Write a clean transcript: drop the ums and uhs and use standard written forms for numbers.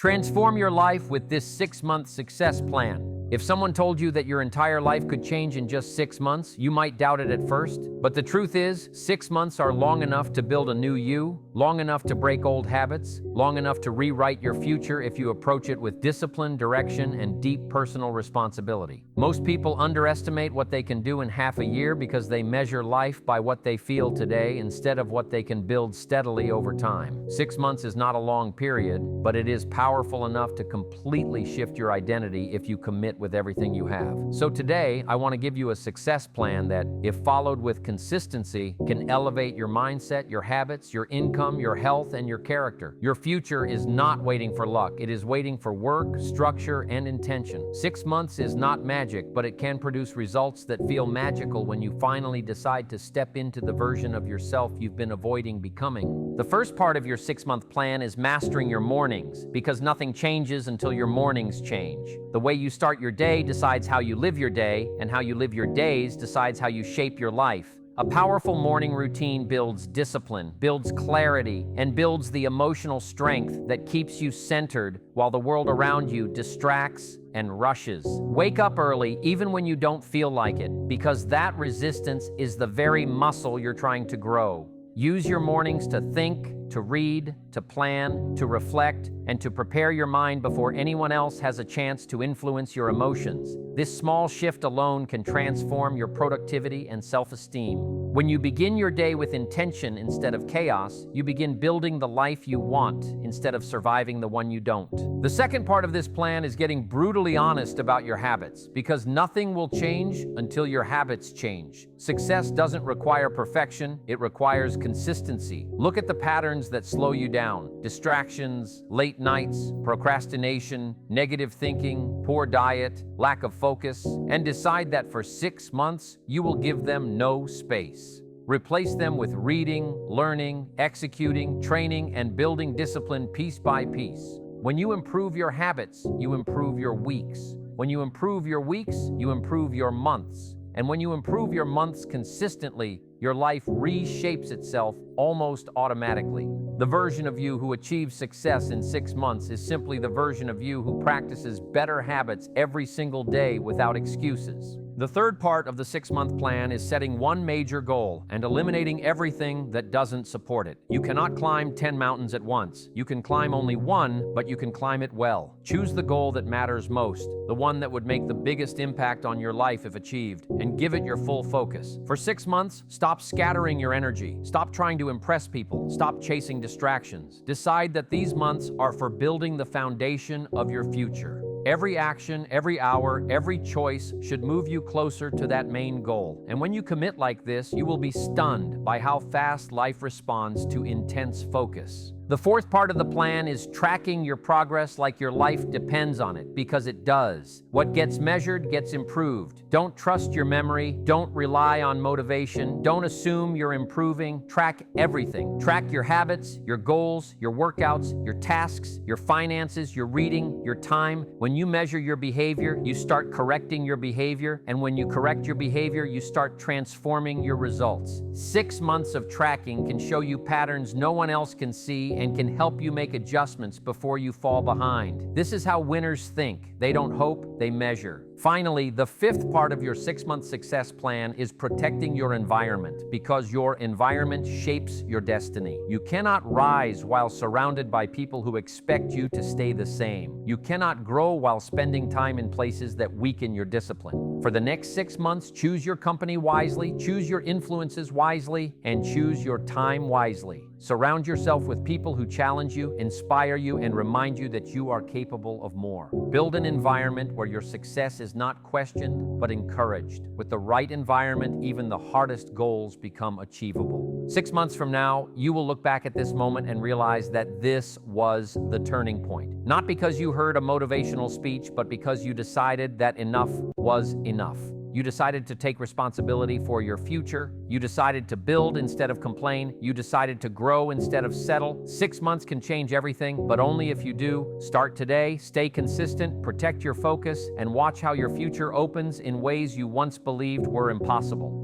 Transform your life with this 6-month success plan. If someone told you that your entire life could change in just 6 months, you might doubt it at first. But the truth is, 6 months are long enough to build a new you, long enough to break old habits, long enough to rewrite your future if you approach it with discipline, direction, and deep personal responsibility. Most people underestimate what they can do in half a year because they measure life by what they feel today instead of what they can build steadily over time. 6 months is not a long period, but it is powerful enough to completely shift your identity if you commit with everything you have. So today, I want to give you a success plan that, if followed with consistency, can elevate your mindset, your habits, your income, your health, and your character. Your future is not waiting for luck. It is waiting for work, structure, and intention. 6 months is not magic, but it can produce results that feel magical when you finally decide to step into the version of yourself you've been avoiding becoming. The first part of your 6-month plan is mastering your mornings, because nothing changes until your mornings change. The way you start your day decides how you live your day, and how you live your days decides how you shape your life. A powerful morning routine builds discipline, builds clarity, and builds the emotional strength that keeps you centered while the world around you distracts and rushes. Wake up early even when you don't feel like it, because that resistance is the very muscle you're trying to grow. Use your mornings to think, to read, to plan, to reflect, and to prepare your mind before anyone else has a chance to influence your emotions. This small shift alone can transform your productivity and self-esteem. When you begin your day with intention instead of chaos, you begin building the life you want instead of surviving the one you don't. The second part of this plan is getting brutally honest about your habits, because nothing will change until your habits change. Success doesn't require perfection, it requires consistency. Look at the patterns that slow you down: distractions, late nights, procrastination, negative thinking, poor diet, lack of focus, and decide that for 6 months, you will give them no space. Replace them with reading, learning, executing, training, and building discipline piece by piece. When you improve your habits, you improve your weeks. When you improve your weeks, you improve your months. And when you improve your months consistently, your life reshapes itself almost automatically. The version of you who achieves success in 6 months is simply the version of you who practices better habits every single day without excuses. The third part of the 6-month plan is setting one major goal and eliminating everything that doesn't support it. You cannot climb 10 mountains at once. You can climb only one, but you can climb it well. Choose the goal that matters most, the one that would make the biggest impact on your life if achieved, and give it your full focus. For 6 months, stop scattering your energy. Stop trying to impress people. Stop chasing distractions. Decide that these months are for building the foundation of your future. Every action, every hour, every choice should move you closer to that main goal. And when you commit like this, you will be stunned by how fast life responds to intense focus. The fourth part of the plan is tracking your progress like your life depends on it, because it does. What gets measured gets improved. Don't trust your memory. Don't rely on motivation. Don't assume you're improving. Track everything. Track your habits, your goals, your workouts, your tasks, your finances, your reading, your time. When you measure your behavior, you start correcting your behavior. And when you correct your behavior, you start transforming your results. 6 months of tracking can show you patterns no one else can see and can help you make adjustments before you fall behind. This is how winners think. They don't hope, they measure. Finally, the fifth part of your 6-month success plan is protecting your environment, because your environment shapes your destiny. You cannot rise while surrounded by people who expect you to stay the same. You cannot grow while spending time in places that weaken your discipline. For the next 6 months, choose your company wisely, choose your influences wisely, and choose your time wisely. Surround yourself with people who challenge you, inspire you, and remind you that you are capable of more. Build an environment where your success is not questioned, but encouraged. With the right environment, even the hardest goals become achievable. 6 months from now, you will look back at this moment and realize that this was the turning point. Not because you heard a motivational speech, but because you decided that enough was enough. You decided to take responsibility for your future. You decided to build instead of complain. You decided to grow instead of settle. 6 months can change everything, but only if you do. Start today, stay consistent, protect your focus, and watch how your future opens in ways you once believed were impossible.